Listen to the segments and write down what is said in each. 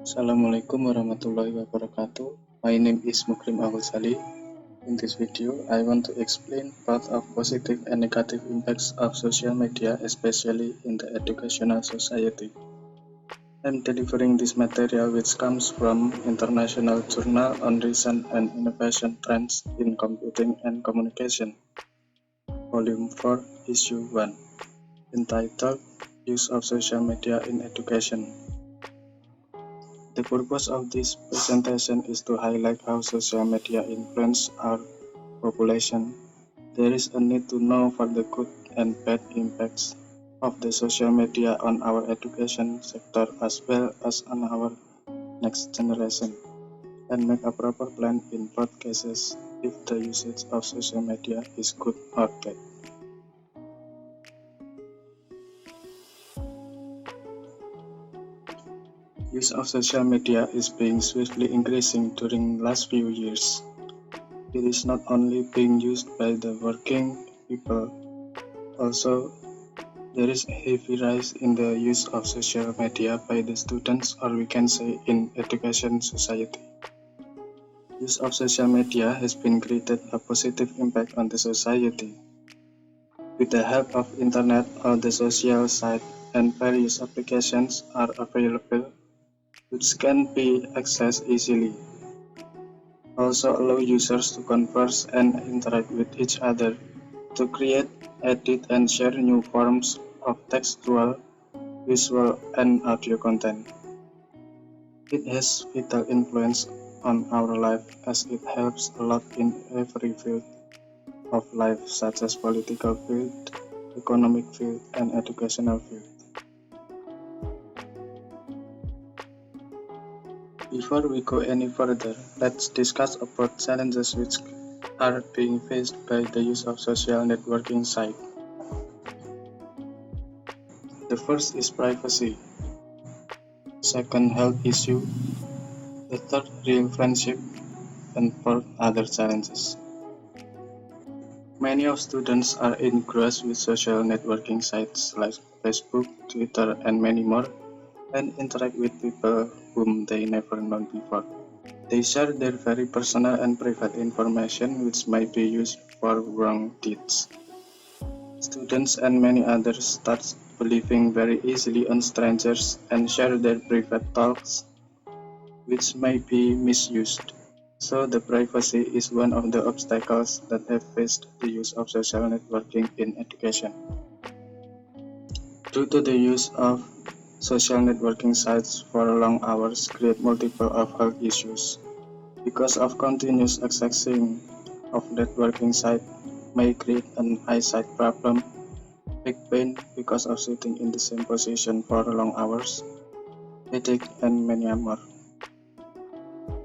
Assalamualaikum warahmatullahi wabarakatuh. My name is Mukrim Al-Ghozali. In this video, I want to explain both of positive and negative impacts of social media, especially in the educational society. I'm delivering this material which comes from International Journal on Recent and Innovation Trends in Computing and Communication, Volume 4, Issue 1, entitled Use of Social Media in Education. The purpose of this presentation is to highlight how social media influence our population. There is a need to know for the good and bad impacts of the social media on our education sector as well as on our next generation, and make a proper plan in both cases if the usage of social media is good or bad. Use of social media is being swiftly increasing during last few years. It is not only being used by the working people, also there is a heavy rise in the use of social media by the students, or we can say in education society. Use of social media has been created a positive impact on the society. With the help of internet or the social site and various applications are available which can be accessed easily. Also allow users to converse and interact with each other, to create, edit, and share new forms of textual, visual, and audio content. It has vital influence on our life as it helps a lot in every field of life such as political field, economic field, and educational field. Before we go any further, let's discuss about challenges which are being faced by the use of social networking site. The first is privacy. Second, health issue. The third, real friendship. And fourth, other challenges. Many of students are engrossed with social networking sites like Facebook, Twitter, and many more, and interact with people whom they never known before. They share their very personal and private information which might be used for wrong deeds. Students and many others start believing very easily on strangers and share their private thoughts which may be misused. So the privacy is one of the obstacles that have faced the use of social networking in education. Due to the use of social networking sites for long hours create multiple of health issues. Because of continuous accessing of networking site may create an eyesight problem, back pain because of sitting in the same position for long hours, headache, and many more.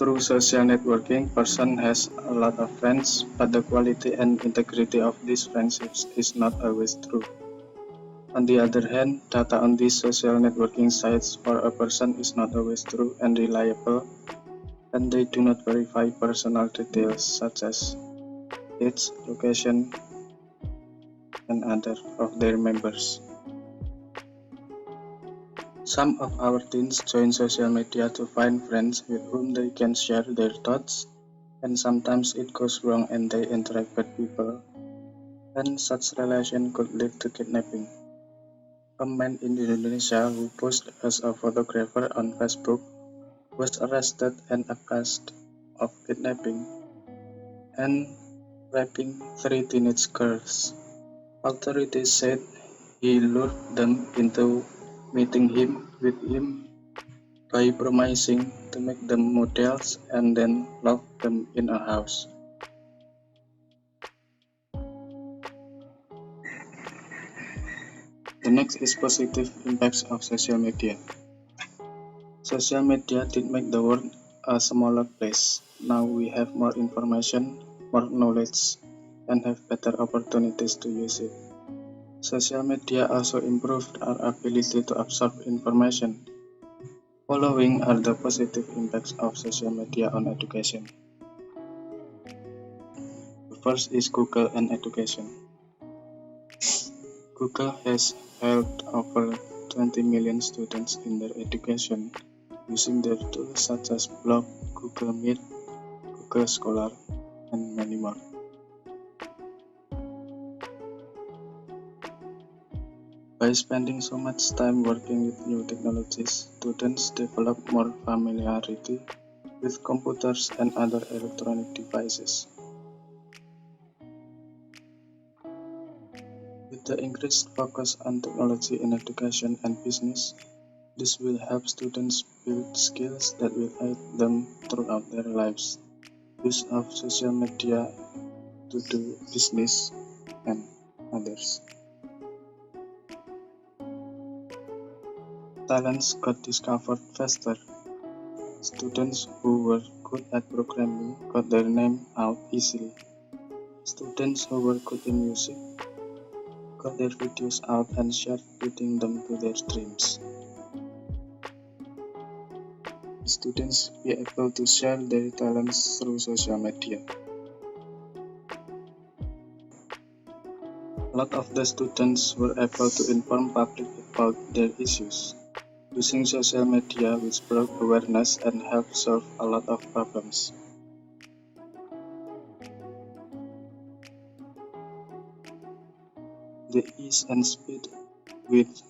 Through social networking, person has a lot of friends, but the quality and integrity of these friendships is not always true. On the other hand, data on these social networking sites for a person is not always true and reliable, and they do not verify personal details such as age, location, and other of their members. Some of our teens join social media to find friends with whom they can share their thoughts, and sometimes it goes wrong and they interact with people, and such relation could lead to kidnapping. A man in Indonesia who posed as a photographer on Facebook was arrested and accused of kidnapping and raping three teenage girls. Authorities said he lured them into meeting with him by promising to make them models and then lock them in a house. The next is positive impacts of social media. Social media did make the world a smaller place. Now we have more information, more knowledge, and have better opportunities to use it. Social media also improved our ability to absorb information. Following are the positive impacts of social media on education. The first is Google and education. Google has helped over 20 million students in their education using their tools such as Blog, Google Meet, Google Scholar, and many more. By spending so much time working with new technologies, students develop more familiarity with computers and other electronic devices. With the increased focus on technology in education and business, this will help students build skills that will aid them throughout their lives. Use of social media to do business and others. Talents got discovered faster. Students who were good at programming got their name out easily. Students who were good in music got their videos out and shared, leading them to their dreams. Students be able to share their talents through social media. A lot of the students were able to inform public about their issues. Using social media which brought awareness and helped solve a lot of problems. The ease and speed with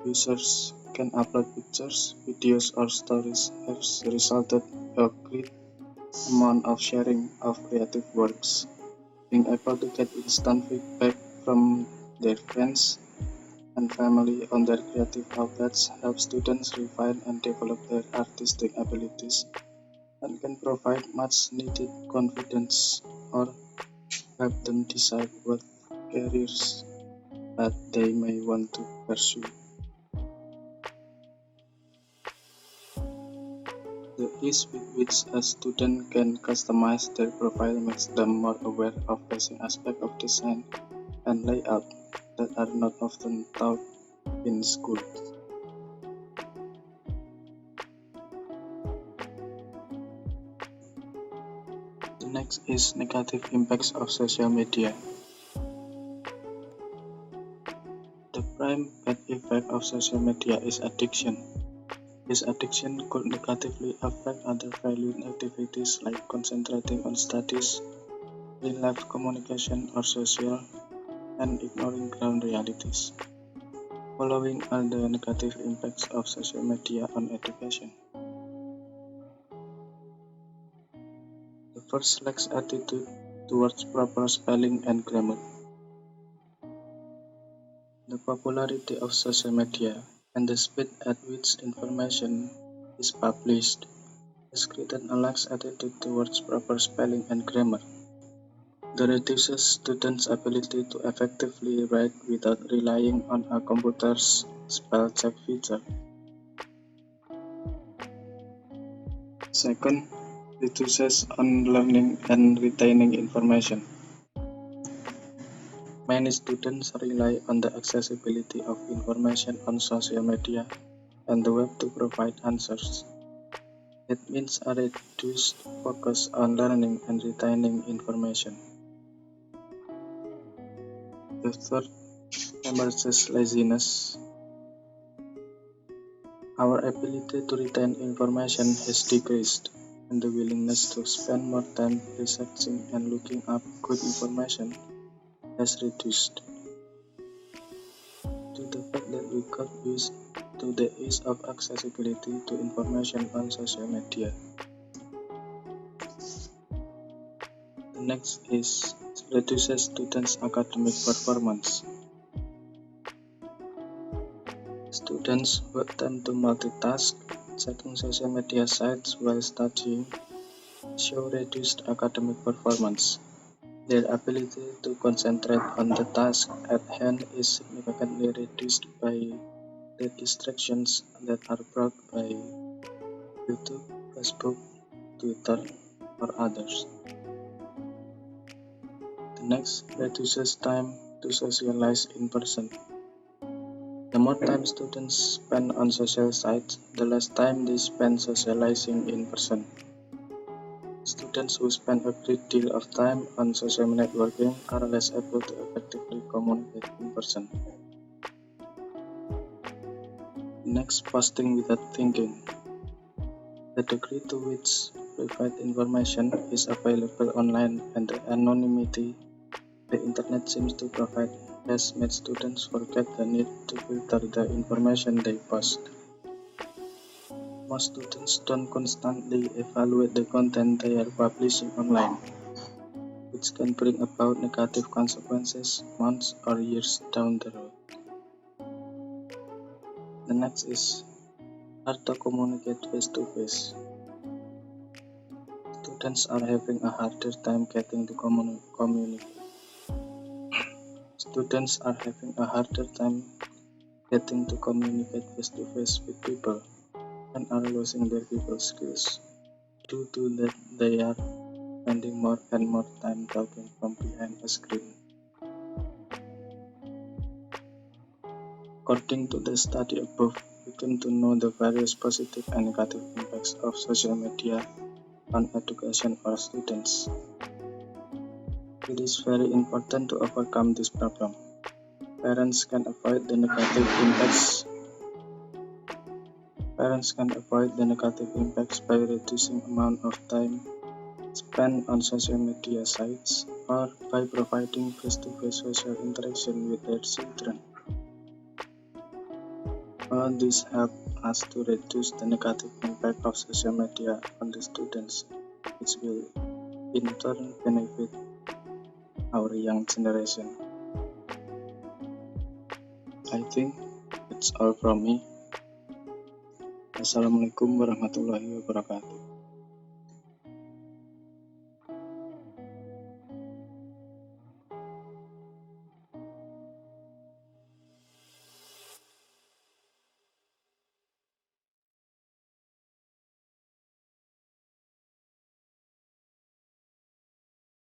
users can upload pictures, videos or stories has resulted in a great amount of sharing of creative works. Being able to get instant feedback from their friends and family on their creative outlets helps students refine and develop their artistic abilities and can provide much needed confidence or help them decide what careers that they may want to pursue. The ease with which a student can customize their profile makes them more aware of basic aspects of design and layout that are not often taught in school. The next is negative impacts of social media. The prime bad effect of social media is addiction. This addiction could negatively affect other valued activities like concentrating on studies, real-life communication or social, and ignoring ground realities. Following are the negative impacts of social media on education. The first lacks attitude towards proper spelling and grammar. The popularity of social media and the speed at which information is published has created a lax attitude towards proper spelling and grammar. That reduces students' ability to effectively write without relying on a computer's spell check feature. Second, reduces on learning and retaining information. Many students rely on the accessibility of information on social media and the web to provide answers. It means a reduced focus on learning and retaining information. The third emerges laziness. Our ability to retain information has decreased, and the willingness to spend more time researching and looking up good information has reduced. To the fact that we got used to the ease of accessibility to information on social media. The next is reduces students' academic performance. Students who tend to multitask, checking social media sites while studying, show reduced academic performance. Their ability to concentrate on the task at hand is significantly reduced by the distractions that are brought by YouTube, Facebook, Twitter, or others. The next reduces time to socialize in person. The more time students spend on social sites, the less time they spend socializing in person. Students who spend a great deal of time on social networking are less able to effectively communicate in person. Next, posting without thinking. The degree to which private information is available online and the anonymity the internet seems to provide has made students forget the need to filter the information they post. Most students don't constantly evaluate the content they are publishing online, which can bring about negative consequences months or years down the road. The next is hard to communicate face to face. Students are having a harder time getting to communicate. Students are having a harder time getting to communicate face to face with people and are losing their people skills due to that they are spending more and more time talking from behind a screen. According to the study above, we came to know the various positive and negative impacts of social media on education or students. It is very important to overcome this problem. Parents can avoid the negative impacts. Parents can avoid the negative impacts by reducing amount of time spent on social media sites or by providing face-to-face social interaction with their children. All this help us to reduce the negative impact of social media on the students, which will in turn benefit our young generation. I think it's all from me. Assalamualaikum warahmatullahi wabarakatuh.